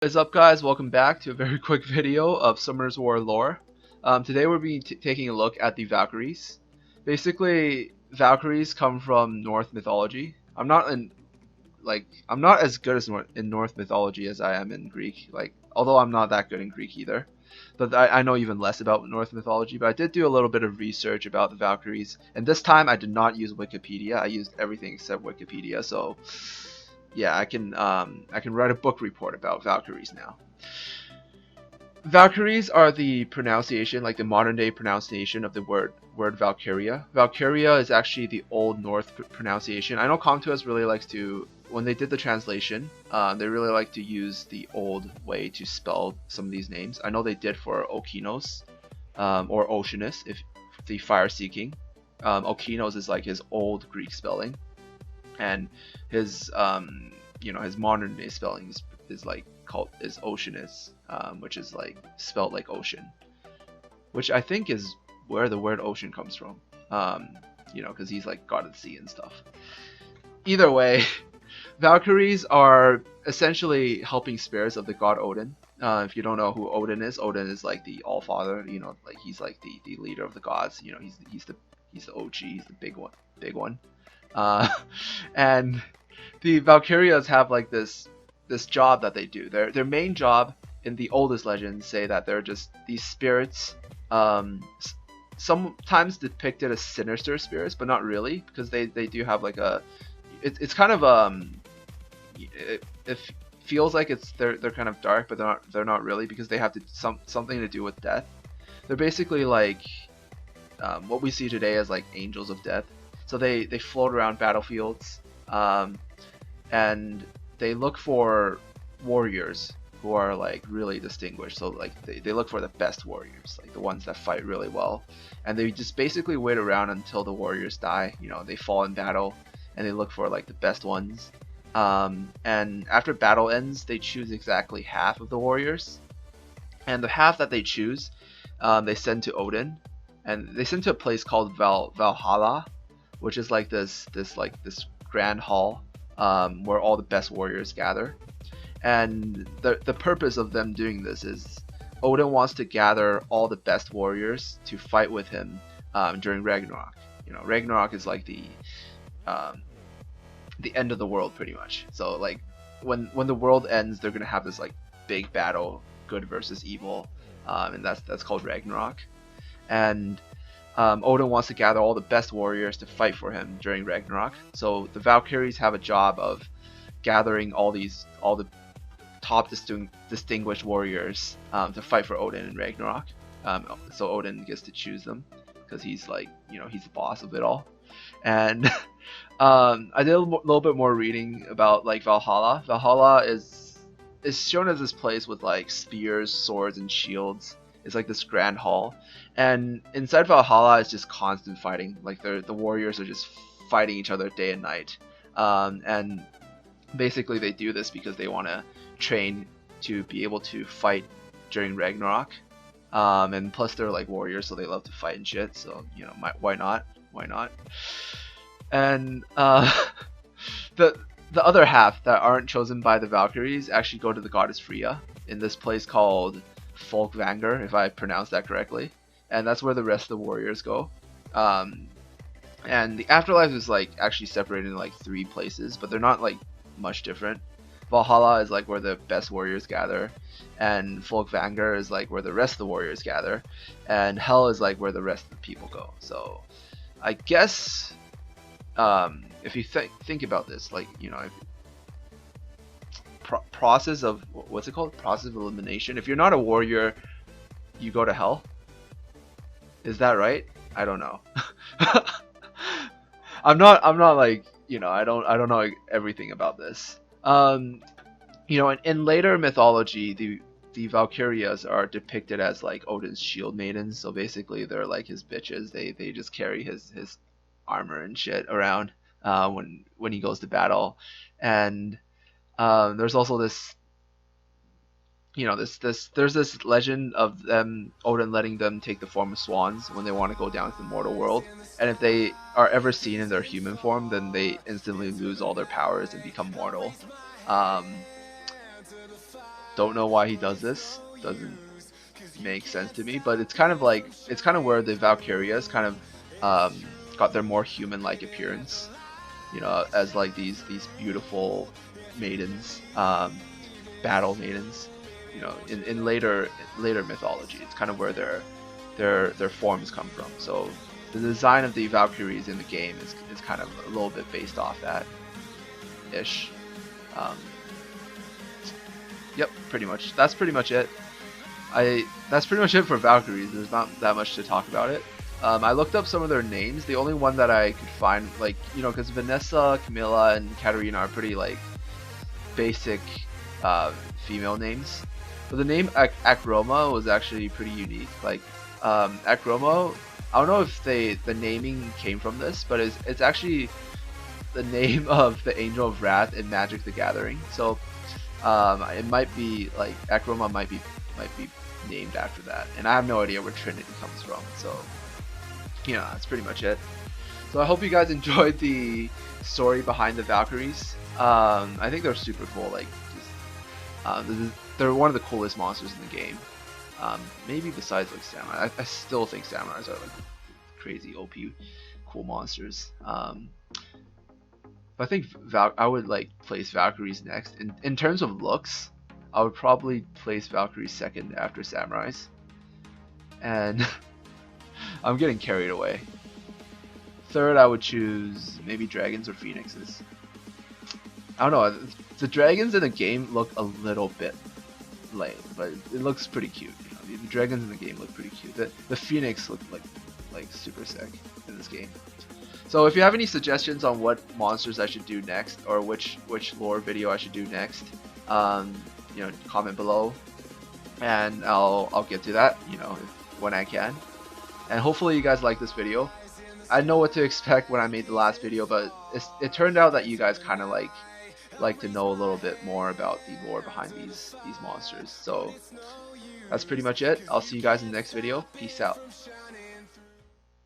What is up, guys? Welcome back to a very quick video of Summoner's War lore. Today we'll be taking a look at the Valkyries. Basically, Valkyries come from Norse mythology. I'm not as good as in Norse mythology as I am in Greek. Although I'm not that good in Greek either. But I know even less about Norse mythology. But I did do a little bit of research about the Valkyries, and this time I did not use Wikipedia. I used everything except Wikipedia. So yeah, I can write a book report about Valkyries now. Valkyries are the pronunciation, like the modern day pronunciation of the word Valkyrja. Valkyrja is actually the Old Norse pronunciation. I know Comtuas really likes to, when they did the translation, they really like to use the old way to spell some of these names. I know they did for Okinos, or Oceanus, if the fire seeking. Okinos is like his old Greek spelling, and his his modern day spelling is like is Oceanus, which is like spelled like ocean, which I think is where the word ocean comes from. Because he's like god of the sea and stuff. Either way, Valkyries are essentially helping spirits of the god Odin. If you don't know who Odin is like the All Father. Like he's like the leader of the gods. He's the OG. He's the big one. And the Valkyrias have like this job that they do. Their main job in the oldest legends say that they're just these spirits, sometimes depicted as sinister spirits, but not really, because they do have like it's kind of it feels like they're kind of dark, but they're not really, because they have something to do with death. They're basically like what we see today as like angels of death. So they float around battlefields, and they look for warriors who are like really distinguished. So like they look for the best warriors, like the ones that fight really well, and they just basically wait around until the warriors die. They fall in battle, and they look for like the best ones. And after battle ends, they choose exactly half of the warriors, and the half that they choose, they send to Odin, and they send to a place called Valhalla, which is like this grand hall, where all the best warriors gather. And the purpose of them doing this is Odin wants to gather all the best warriors to fight with him during Ragnarok. Ragnarok is like the end of the world, pretty much. So like when the world ends, they're gonna have this like big battle, good versus evil, and that's called Ragnarok. And Odin wants to gather all the best warriors to fight for him during Ragnarok. So the Valkyries have a job of gathering all the top distinguished warriors to fight for Odin in Ragnarok. So Odin gets to choose them, because he's like, he's the boss of it all. And I did a little bit more reading about like Valhalla. Valhalla is shown as this place with like spears, swords, and shields. It's like this grand hall, and inside Valhalla is just constant fighting. Like the warriors are just fighting each other day and night, and basically they do this because they want to train to be able to fight during Ragnarok, and plus they're like warriors, so they love to fight and shit. So why not? And the other half that aren't chosen by the Valkyries actually go to the goddess Freya in this place called Valkyrja, if I pronounced that correctly, and that's where the rest of the warriors go. And the afterlife is like actually separated in like 3 places, but they're not like much different. Valhalla is like where the best warriors gather, and Valkyrja is like where the rest of the warriors gather, and Hell is like where the rest of the people go. So I guess if you think about this, like process of what's it called? Process of elimination. If you're not a warrior, you go to hell. Is that right? I don't know. I'm not like I don't know everything about this. In later mythology, the Valkyrias are depicted as like Odin's shield maidens. So basically, they're like his bitches. They just carry his armor and shit around when he goes to battle. And there's also this, there's this legend of Odin letting them take the form of swans when they want to go down to the mortal world. And if they are ever seen in their human form, then they instantly lose all their powers and become mortal. Don't know why he does this. Doesn't make sense to me. But it's kind of like where the Valkyrias kind of got their more human-like appearance. You know, as like these beautiful maidens, battle maidens. You know, in later mythology, it's kind of where their forms come from. So the design of the Valkyries in the game is kind of a little bit based off that ish. Um, yep, pretty much. That's pretty much it. That's pretty much it for Valkyries. There's not that much to talk about it. I looked up some of their names. The only one that I could find, like, you know, because Vanessa, Camilla, and Katarina are pretty like basic female names. But the name Akroma was actually pretty unique. Like Akroma, I don't know if the naming came from this, but it's actually the name of the Angel of Wrath in Magic the Gathering. So it might be like Akroma might be named after that, and I have no idea where Trinity comes from. So you know, that's pretty much it. So I hope you guys enjoyed the story behind the Valkyries. I think they're super cool. Like, they're one of the coolest monsters in the game. Maybe besides like Samurai. I still think Samurais are like crazy OP cool monsters. But I think I would like place Valkyries next. In terms of looks, I would probably place Valkyries second after Samurais. And I'm getting carried away. Third, I would choose maybe dragons or phoenixes. I don't know. The dragons in the game look a little bit lame, but it looks pretty cute. You know, the dragons in the game look pretty cute. The phoenix look like super sick in this game. So if you have any suggestions on what monsters I should do next, or which lore video I should do next, you know, comment below, and I'll get to that. You know, when I can. And hopefully you guys like this video. I know what to expect when I made the last video, but it turned out that you guys kind of like to know a little bit more about the lore behind these monsters. So that's pretty much it. I'll see you guys in the next video. Peace out.